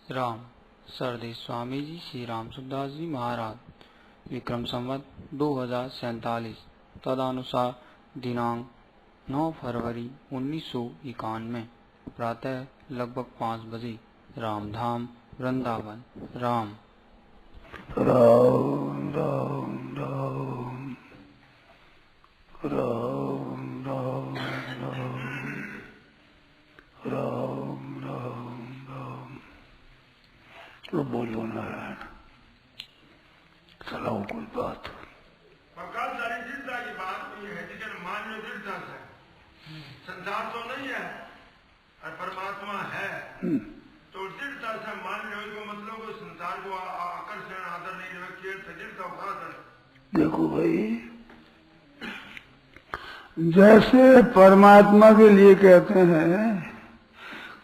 राम सरदेश स्वामी जी श्री राम सुखदास जी महाराज विक्रम संवत 2047 तदनुसार दिनांक 9 फरवरी 1991 प्रातः लगभग 5 बजे रामधाम वृंदावन। राम राम राम राम राम राम राम राम राम राम। तो बोलो नारायण, चलाओ कोई बात। कल सारी दृढ़ता की बात ये है कि मान में दृढ़ता से संसार तो नहीं है और परमात्मा है, तो दृढ़ता से मान लो इसको, मतलब को संसार को आकर्षण आदर नहीं रखिए दृढ़ता उपादर। देखो भाई, जैसे परमात्मा के लिए कहते हैं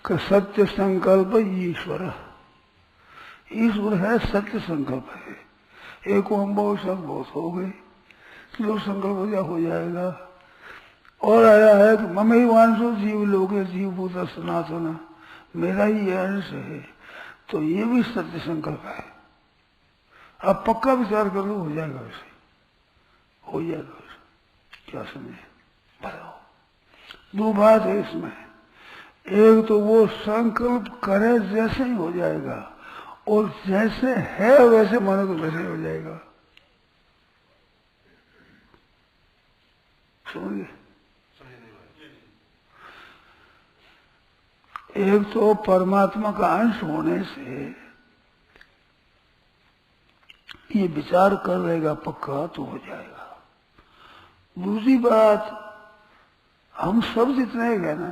कि सत्य संकल्प ईश्वर, ईश्वर है, सत्य संकल्प है। एक हम बहुत सब बहुत हो गए, जो संकल्प हो जाएगा। और आया है कि ममे वांशो जीव लोगे जीव भूत सनातन, मेरा ही अंश है, तो ये भी सत्य संकल्प है। अब पक्का विचार कर लो, हो जाएगा वैसे, हो जाएगा वैसे। क्या समझे बताओ। दो बात है इसमें, एक तो वो संकल्प करे जैसे ही हो जाएगा, और जैसे है वैसे मानो तो वैसे हो जाएगा। समझे? एक तो परमात्मा का अंश होने से ये विचार कर लेगा पक्का तो हो जाएगा। दूसरी बात, हम सब जितने हैं ना,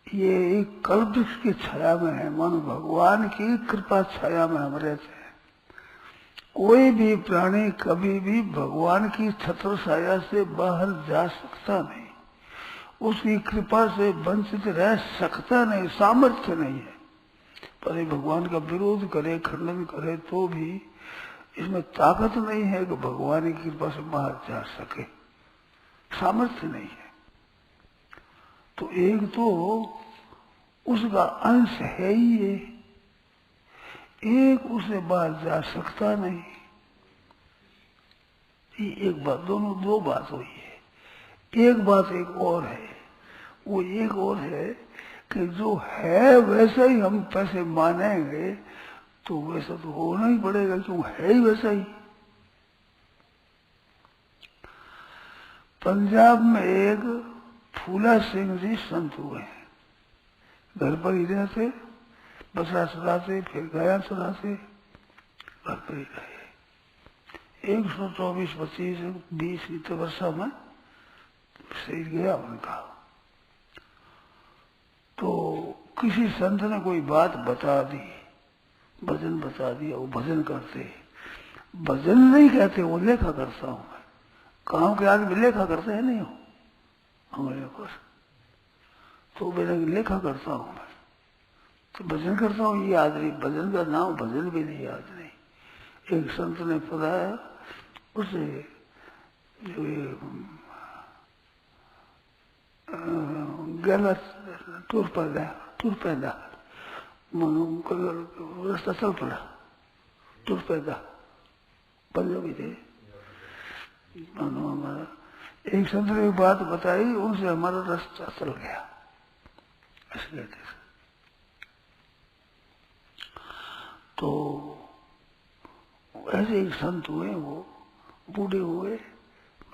ये एक कल्प की छाया में है, मानो भगवान की कृपा छाया में हम रहते हैं। कोई भी प्राणी कभी भी भगवान की छत्र छाया से बाहर जा सकता नहीं, उसकी कृपा से वंचित रह सकता नहीं, सामर्थ्य नहीं है। पर भगवान का विरोध करे, खंडन करे, तो भी इसमें ताकत नहीं है कि भगवान की कृपा से बाहर जा सके, सामर्थ्य नहीं है। तो एक तो उसका अंश है ही ये, एक उसे बाहर जा सकता नहीं। ये एक बात, दोनों दो बात हुई है। एक बात एक और है, वो एक और है कि जो है वैसा ही हम पैसे मानेंगे तो वैसा तो होना ही पड़ेगा, क्यों है ही वैसा ही। पंजाब में एक फूला सिंह जी संत हुए हैं, घर पर ही रहते, बछड़ा चराते, फिर गाया चराते, घर पर ही रहे। 124, 25, 20 की वर्षा में शरीर गया उनका। तो किसी संत ने कोई बात बता दी, भजन बता दिया, वो भजन करते। भजन नहीं कहते, वो लेखा करता हूं मैं। गांव के आदमी लेखा करते हैं नहीं हो हमारे पास, तो मेरा लेखा करता हूं मैं, तो भजन करता हूँ, ये याद नहीं, भजन का नाम भजन भी नहीं याद नहीं। एक संत ने बताया, उसे जो गला टूर पैदा रास्ता चल पड़ा, टूर पैदा पंजाबी थे। हमारा एक संत ने बात बताई, उनसे हमारा रास्ता चल गया, ऐसे कहते थे। तो ऐसे एक संत हुए, वो बूढ़े हुए,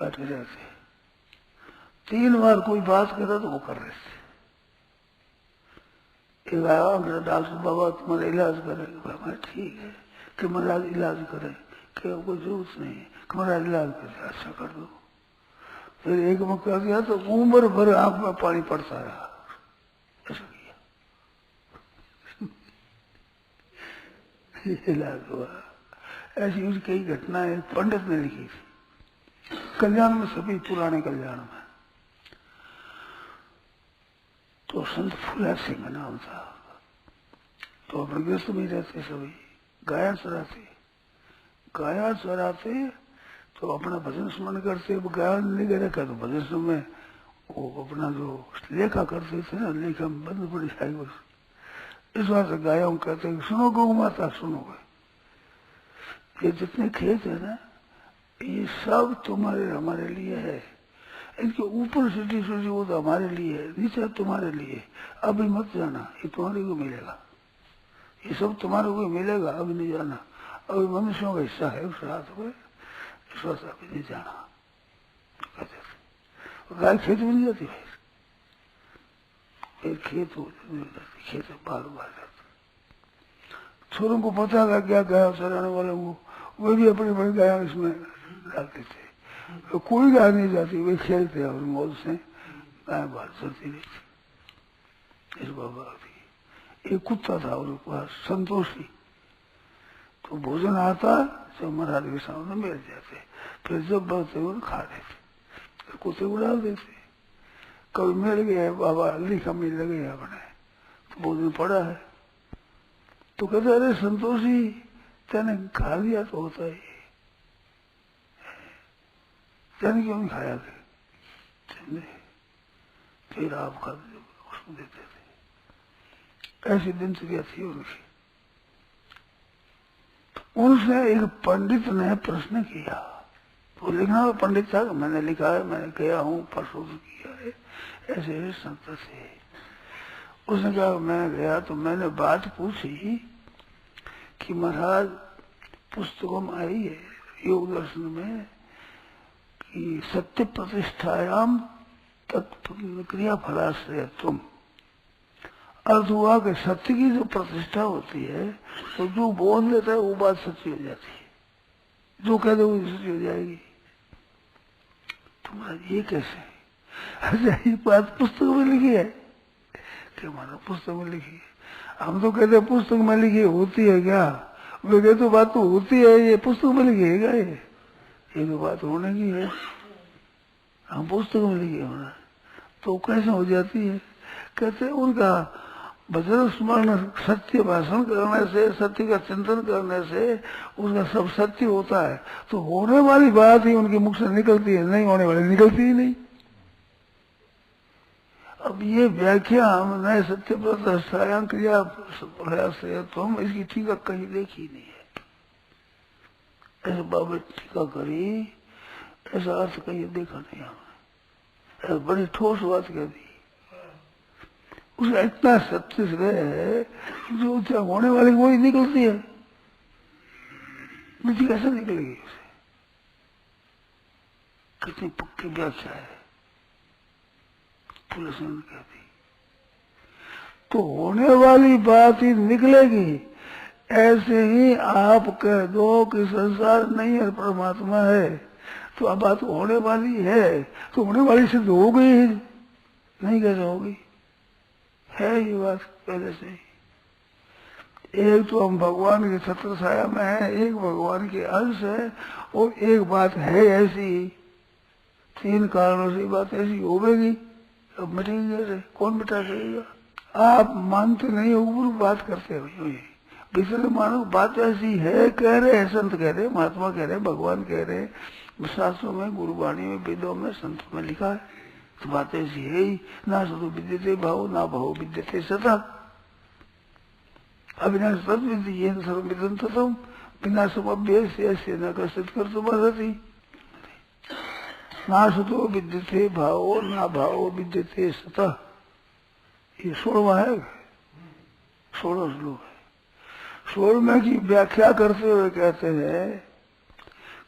बैठे रहते। 3 बार कोई बात करता तो वो कर रहे थे। एक आया, मेरा डॉक्टर बाबा तुम्हारा इलाज करेगा। मैं ठीक है कि मेरा इलाज करे, कि कोई जरूरत नहीं है कि मेरा इलाज करे, अच्छा कर दो। फिर एक मौका गया तो उम्र भर आंख में पानी पड़ता रहा, ऐसा किया। इलाज हुआ। ऐसी उसकी कई घटनाएं पंडित ने लिखी थी, कल्याण में, सभी पुराने कल्याण में। तो संत फूला सिंह नाम था। तो अपने गृहस्थ में रहते, सभी गाया चराते, तो अपना भजन स्मरण करते। गाया नहीं गा रखा तो भजन में वो अपना जो लेखा करते थे ना, लेखा में बंद पड़ी जाएगी, इस बात से गायों कहते हैं सुनो गौ माता सुनो, ये जितने खेत है ना ये सब तुम्हारे हमारे लिए है, इनके ऊपर सीटी सूटी वो तो हमारे लिए है, नीचे तुम्हारे लिए, अभी मत जाना, ये तुम्हारे को मिलेगा, ये सब तुम्हारे को मिलेगा, अभी नहीं जाना, अभी मनुष्यों का हिस्सा है उस रात में, इस वक्त अभी नहीं जाना कहते थे। गाय खेत में नहीं जाती फिर खेत हो खेत बार बार जाते। छोरों को पता था क्या गाय चराने वालों को, वे भी अपनी बड़ी गाय इसमें डालते थे, तो कोई गाय नहीं जाती, वे खेलते और मौज से गाय बाहर चलती रही। इस बाबा भी एक कुत्ता था और पास संतोषी, तो भोजन आता जब महाराज के सामने बैठ जाते, फिर जब बढ़ते हुए खा लेते, कुत्ते को डाल देते। कभी मिल गया बाबा लिखा मिल गया अपने, तो भोजन पड़ा है, तो कहते अरे संतोषी तेने खा लिया तो होता है, तेने क्यों नहीं खाया थे? फिर आप खा उसको देते थे। ऐसी दिनचर्या थी उनकी। उनसे एक पंडित ने प्रश्न किया, तो लिखना पंडित था, मैंने लिखा है, मैंने गया हूँ परसों किया है, ऐसे संत से। उसने कहा मैं गया तो मैंने बात पूछी कि महाराज पुस्तकों में आई है योग दर्शन में कि सत्य प्रतिष्ठायाम तत्क्रिया फलाश्रय तुम, अर्थ हुआ कि सत्य की जो प्रतिष्ठा होती है तो जो बोल लेता है वो बात सच्ची हो जाती है, जो कह दे वो सच्ची हो जाएगी। तुम्हारा ये कैसे है? अच्छा ये बात पुस्तक में लिखी है कि हमारा पुस्तक में लिखी है, हम तो कहते हैं पुस्तक में लिखी होती है क्या, वे कहते तो बात तो होती है, ये पुस्तक में लिखी है क्या, ये तो बात होने की है, हम पुस्तक में लिखी होना, तो कैसे हो जाती है? कहते उनका भजन स्मरण सत्य भाषण करने से, सत्य का चिंतन करने से उसका सब सत्य होता है, तो होने वाली बात ही उनके मुख से निकलती है, नहीं होने वाली निकलती ही नहीं। अब ये व्याख्या हमने सत्य प्रतिष्ठायाम क्रिया प्रयास है तो हम इसकी टीका कहीं देखी नहीं है, ऐसे बाबा टीका करी, ऐसा अर्थ कहीं देखा नहीं हमने, बड़ी ठोस बात कह दी। उसका इतना सत्य से है जो क्या होने वाली वही निकलती है, नीति कैसे निकलेगी उसे? कितनी पक्की व्याख्या है पुलिस ने कहती, तो होने वाली बात ही निकलेगी। ऐसे ही आप कह दो कि संसार नहीं है परमात्मा है, तो अब बात होने वाली है, तो होने वाली सिद्ध हो गई, नहीं कैसे होगी? है ये बात पहले से ही। एक तो हम भगवान के छत्र छाया में है, एक भगवान के अंश है, और एक बात है ऐसी, तीन कारणों से बात ऐसी होगी, अब मिटेगी कैसे? कौन मिटा सकेगा? आप मानते नहीं हो, गुरु बात करते हो, दूसरे मानो बात ऐसी है, कह रहे हैं संत, कह रहे महात्मा, कह रहे भगवान, कह रहे शास्त्रों में, गुरुवाणी में, वेदों में, संतों में लिखा है, तो बात ऐसी है ही। ना सतो विद्यते भाव, ना भाव विद्यते सता, अविनाश तद विद्य सर्वविदं ततम विनाशम अभ्यस्य ऐसे न कष्ट कर तुम्हारी। ना सतो विद्यते भाव, ना भाव विद्यते सता, ये 16वां है, 16 श्लोक है। 16वें की व्याख्या करते हुए कहते हैं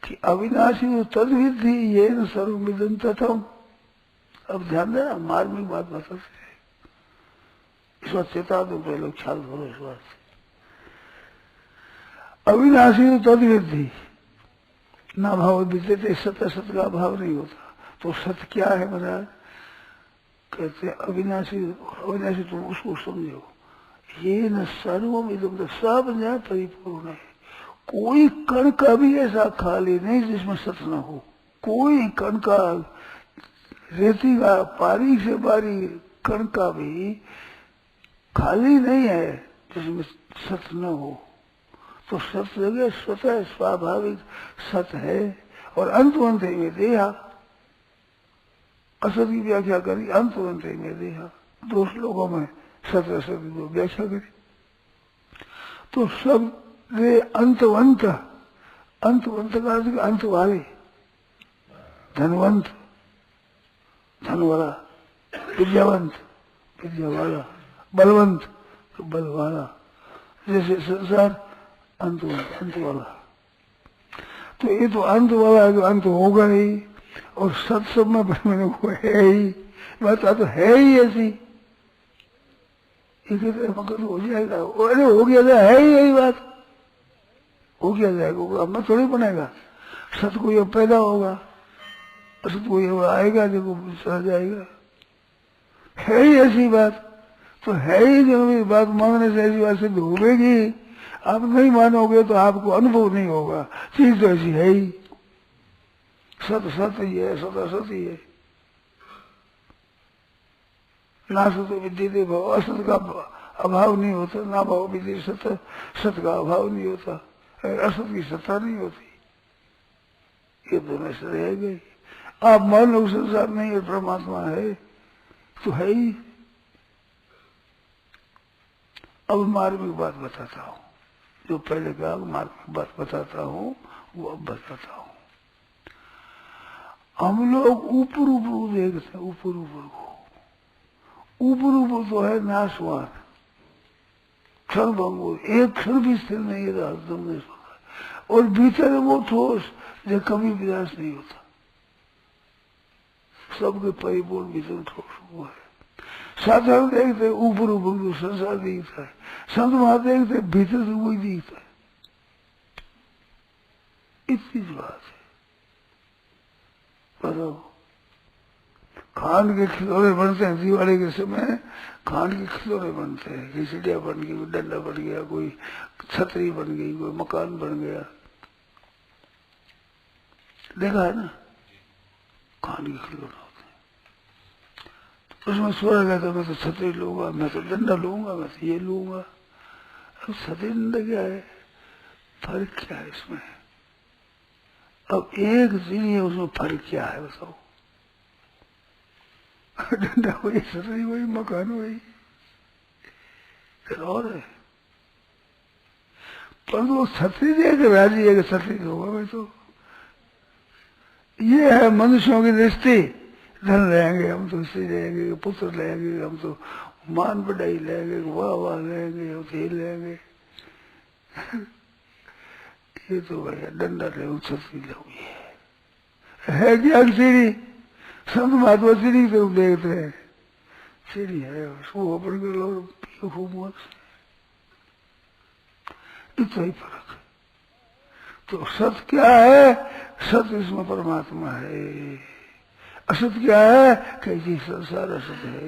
कि अविनाशी तद विद्धि ये न सर्वविदं ततम। अब ध्यान देना, मार्मिक बात बताते हैं, इस बात चेता दो पहले, ख्याल करो इस बात से। अविनाशी तद विद्धि ना भाव विद्यते सत्य, सत्य का भाव नहीं होता, तो सत्य क्या है महाराज? कहते अविनाशी, अविनाशी तुम उसको समझो, ये न सर्वम इदम, सब ज्ञान परिपूर्ण है, कोई कण का भी ऐसा खाली नहीं जिसमें सत्य न हो, कोई कण का, रेती का बारीक से बारीक कण का भी खाली नहीं है जिसमें सत्य न हो, तो सत्य जगह स्वतः स्वाभाविक सत्य है, और अंत में देहा, असत की व्याख्या करी, अंत में देहा, 2 श्लोकों में सत्य सत्य को व्याख्या करी। तो सब वे अंतवंत, अंतवंत का अर्थ अंत वाले, धनवंत धन वाला, विद्यावंत विद्या वाला, बलवंत तो बल वाला, जैसे संसार अंतवंत अंत वाला। तो ये तो अंत वाला है, तो अंत होगा ही, और सत्संग में मैंने को है ही, बात तो है ही ऐसी। ये कहते मगर हो जाएगा, अरे हो गया है ही यही बात, हो गया जाएगा, हमें थोड़ी बनेगा। सत को ये पैदा होगा, असत को ये आएगा, देखो चला जाएगा, है ही ऐसी बात। तो है ही जो बात मांगने से ऐसी बात सिद्ध होगी। आप नहीं मानोगे तो आपको अनुभव नहीं होगा, चीज तो ऐसी है ही, सत सत ही है, सत असत ही है। ना सत विद्यते भाव, असत का अभाव नहीं होता, ना भाव विद्य सत, सत का अभाव नहीं होता, असत की सत्ता नहीं होती। ये दोनों से रह गई। आप मान लो संसार नहीं है, परमात्मा है तो है ही। अब मार्मिक बात बताता हूँ, जो पहले कहा मार्मिक बात बताता हूँ, वो अब बताता हूँ। हम लोग ऊपर ऊपर देखते हैं, ऊपर ऊपर को, ऊपर ऊपर तो है नाशवान, क्षण भंगुर, एक क्षण भी स्थिर नहीं रहा, तुमने सुना। और भीतर वो ठोस जो कभी विनाश नहीं होता, सबके परिपूर्ण भीतर ठोस हुआ है। साधारण देखते ऊपर ऊपर तो संसार दिखता है, संत वहां देखते भीतर से वही दिखता है। इतनी बात है। बताओ, खान के खिलौने बनते हैं दिवाली के समय, खान के खिलौने बनते हैं, कोई चिड़िया बन गई, कोई डंडा बन गया, कोई छतरी बन गई, कोई मकान बन गया, देखा है ना, खान के खिलौने होते हैं। तो उसमें सोचा रहता मैं तो छतरी लूंगा, मैं तो डंडा लूंगा, मैं तो ये लूंगा। अब छतरी डंडा क्या है, फर्क क्या है इसमें? अब एक चीज है, उसमें फर्क क्या है बताओ? डंडा वही, छतरी वही, मकान वही, फिर और है। पर वो छतरी देख राजी है कि छतरी होगा मैं तो। ये है मनुष्यों की दृष्टि, धन लेंगे हम तो, स्त्री लेंगे, पुत्र लेंगे हम तो, मान बढ़ाई लेंगे, वाह वाह लेंगे, हम तो लेंगे। ये तो भैया डंडा ले, छतरी लो, ये है क्या सीढ़ी? संत महात्मा सीढ़ी की तरफ देखते हैं, सीढ़ी है, उसको अपन के लोग खूब मौत से, इतना ही फर्क है। तो सत क्या है? सत इसमें परमात्मा है। असत क्या है? कैसी संसार असत है।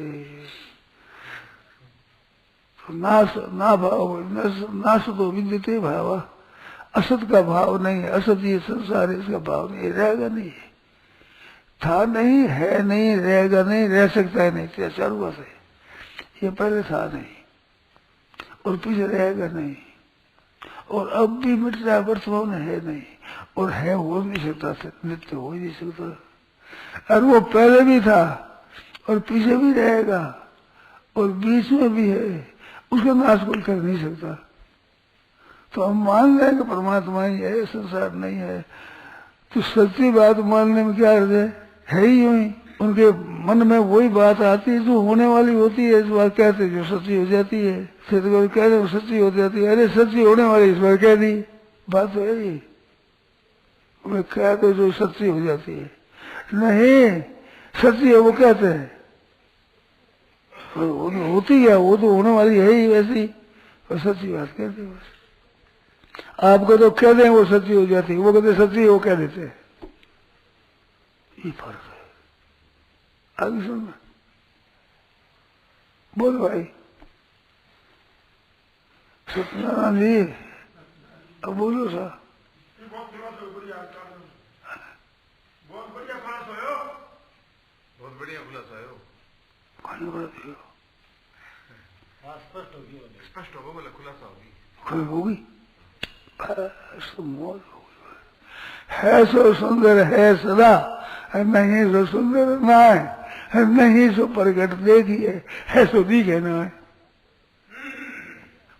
तो ना भाव नाश तो विद्यते भाव, असत का भाव नहीं है, असत ये संसार है, इसका भाव नहीं, रहेगा नहीं, था नहीं, है नहीं, रहेगा नहीं, रह सकता है नहीं, त्याचार हुआ है। ये पहले था नहीं और पीछे रहेगा नहीं, और अब भी मिट रहा, वर्तमान है नहीं, और है हो नहीं सकता, नित्य हो ही नहीं सकता। और वो पहले भी था और पीछे भी रहेगा और बीच में भी है, उसका नाश कोई कर नहीं सकता। तो हम मान रहे कि परमात्मा ही है, संसार नहीं है। तो सच्ची बात मानने में क्या अर्थ है ही यूं ही। उनके मन में वही बात आती है जो होने वाली होती है, इस बार कहते जो सच्ची हो जाती है, फिर तो कहते सच्ची हो जाती है, अरे सच्ची होने वाली इस बार कह दी, बात तो है ये। वे कहते जो सच्ची हो जाती है, नहीं सच्ची है वो कहते हैं, वो तो होती है, वो तो होने वाली है ही वैसी, और सच्ची बात कहते हैं बस। आपको तो कह दें वो सच्ची हो जाती है, वो कहते सच्ची वो कह देते हैं, ये फर्क है। आगे सुनना, बोल भाई सत्यनारायण जी, अब बोलो सा। बहुत बढ़िया खुलासा है, खाने बड़ा दियो, स्पष्ट होगा, बोला खुलासा होगी, कोई होगी, मौज होगी। है सो सुंदर है सदा, नहीं सो सुंदर ना है, नहीं सो प्रकट देखिए, है सो दिखे ना है।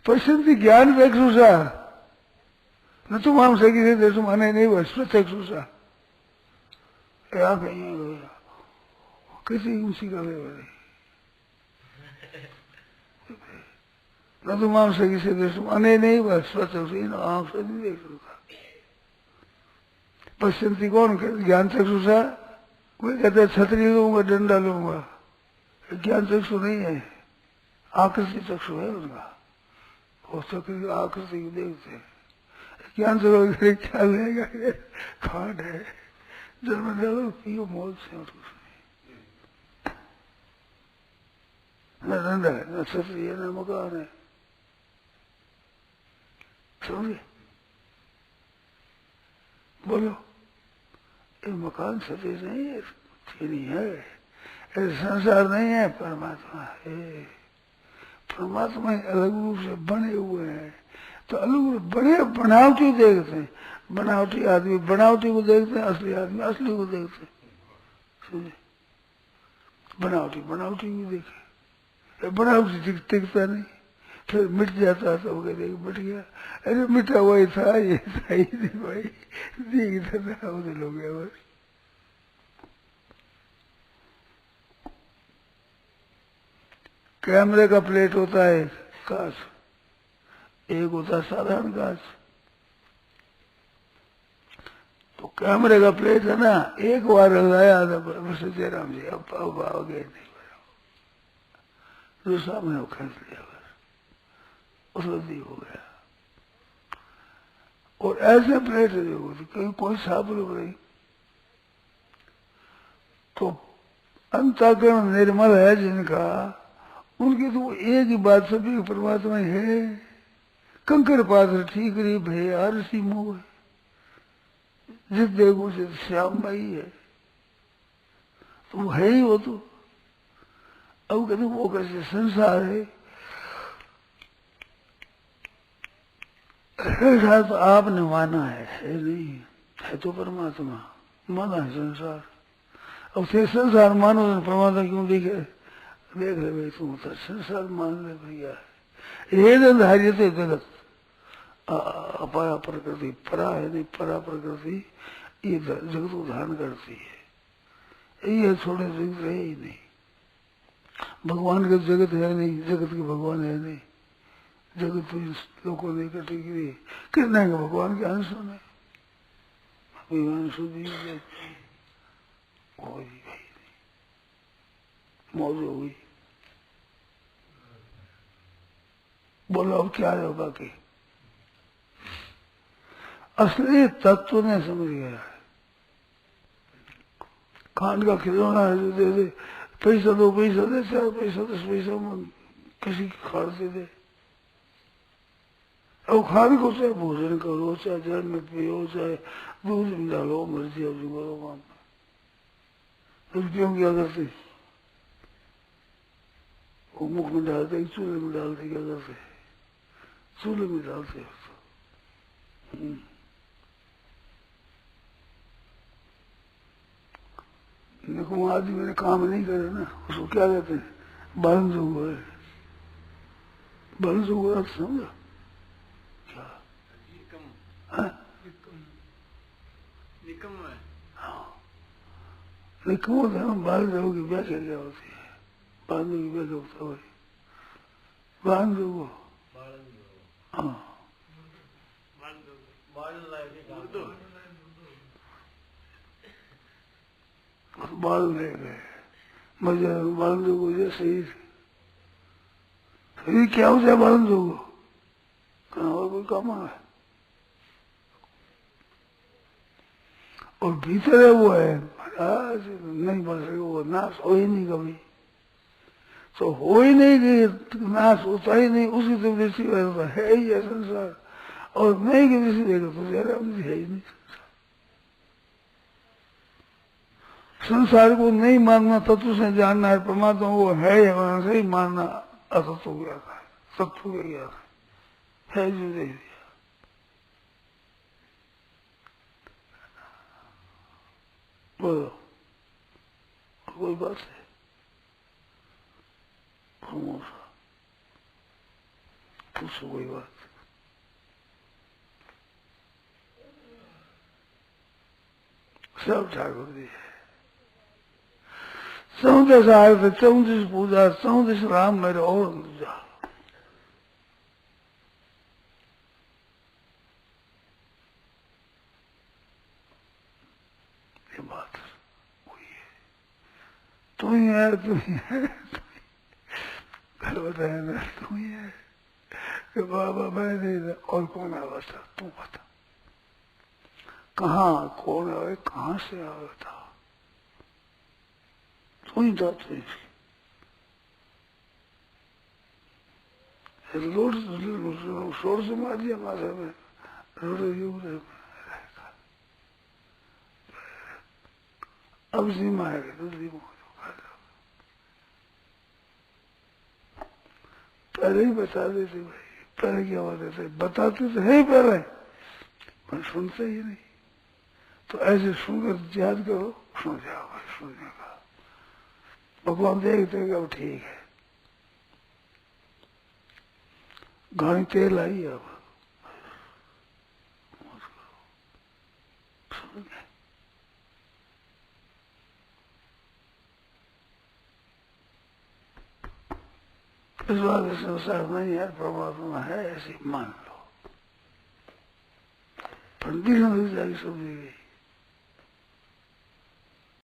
पश्यन्ति ज्ञान चक्षुषा न तो माम सकी से देश माने नहीं बस चक्षुषा क्या कहीं किसी ऊंची का बड़े न तो माम सकी से देश माने नहीं बस चक्षु आंख से नहीं देख सकता। पश्यन्ति कौन कहते ज्ञान चक्षुषा, कोई कहते छतरी लूंगा डंडा लूंगा, ज्ञान चक्षु नहीं है, आकृति चक्षु है उनका, वो चक्र आकृति को देखते हैं। ज्ञान चक्षु क्या लेगा, खाट है जन्म डालो पियो मौज से और कुछ नहीं, न डंडा है न छतरी है न मकान है, समझे? बोलो ये मकान छतरी नहीं है, नहीं है, ऐसे संसार नहीं है, परमात्मा है। परमात्मा अलग रूप से बने हुए हैं, तो अलग रूप बड़े बनावटी देखते हैं, बनावटी आदमी बनावटी को देखते हैं, असली आदमी असली को देखते हैं, समझे? बनावटी बनावटी को देखे, बनावटी दिखता नहीं, फिर मिट जाता तो कहते मिट गया, अरे मिटा वही था, ये था ही नहीं भाई, दिखता था उधर हो गया बस। कैमरे का प्लेट होता है कांच, एक होता है साधारण कांच। तो कैमरे का प्लेट है ना, एक बार लगाया था बस जयराम जी, अब आगे नहीं बढ़ा, जो सामने वो खींच लिया बस, उसकी हो गया। और ऐसे प्लेट देखो तो कहीं कोई साबुन नहीं, तो अंतःकरण निर्मल है जिनका, उनकी तो एक ही बात सभी परमात्मा है। कंकर पात्र ठीक रही भे आरसी मोह, जिस देखो से श्याम भाई है, तो वो है ही वो तो। अब कहते वो कैसे संसार है, ऐसा तो आपने माना है नहीं, है तो परमात्मा, माना है संसार। अब से संसार मानो तो परमात्मा क्यों दिखे, देख ले भाई तुम तो संसार मान ले भैया, ये धार्य थे जगत अपाया प्रकृति, परा है नहीं परा प्रकृति, ये जगत को धारण करती है, ये छोड़े जगत है ही नहीं। भगवान का जगत है नहीं, जगत के भगवान है नहीं, जगत तो लोगों ने इकट्ठी की कितने के भगवान के अंश में, भगवान सुधी मौज हो गई। बोलो अब क्या है बाकी, असली तत्व ने समझ गया है। खान का खिलौना है जो दे दे, पैसा दो पैसा दे, 4 पैसा 10 पैसा किसी की खाड़ दे दे, अब खाने को चाहे भोजन करो, चाहे जल में पियो, चाहे दूध में डालो, मर्जी अब जो करो काम। रुपयों क्या करते, वो मुख में डालते, चूल्हे में डालते, क्या करते, चूल्हे में डालते। देखो आदमी ने काम नहीं करे ना, उसको क्या कहते हैं, बालन जोगो है, बालन जोगो आप समझो क्या, निकम होता है। बालन जोगो की व्याख्या क्या होती है, बालन जोगो की व्याख्या होता है बालन जोगो, हाँ बाल रह गए, मजा बालन जोगो जो शरीर क्या हो जाए बालन जोगो, कहाँ और कोई काम है। और भीतर है वो है महाराज, नहीं बन सके, वो नाश हो ही नहीं कभी, तो हो ही नहीं कि नाश होता ही नहीं, उसी तो दृष्टि है ही है संसार, और नहीं की दृष्टि देखो तो जयराम जी है ही नहीं। संसार को नहीं मानना, तत्व से जानना है, परमात्मा वो है वहां से ही मानना असत्व गया था, सत्व गया है जो दे दिया। बोलो कोई बात है, पूछो कोई बात। सब ठाकुर जी है। 14 आए थे, 14 पूजा, 14 राम मेरे और पूजा। ये बात वही है। तू ही है, तू ही है, घर बताया ना, तू ही है कि बाबा मैं नहीं, और कौन है बता, तू बता कहाँ कौन आए, कहाँ से आया था, तू ही था। तू ही शोर से मार दिया माथा में, अब सीमा है तो सीमा पहले ही बता देते भाई। पहले क्या होते थे, बताते तो है पहले, पर सुनते ही नहीं। तो ऐसे सुनकर याद करो, सुन जाओ भाई, सुनने का भगवान देखते कि अब ठीक है। घानी तेल आई अब इस बात संसार नहीं है, परमात्मा है, ऐसे मान लो। पंडित जाके समझेगी।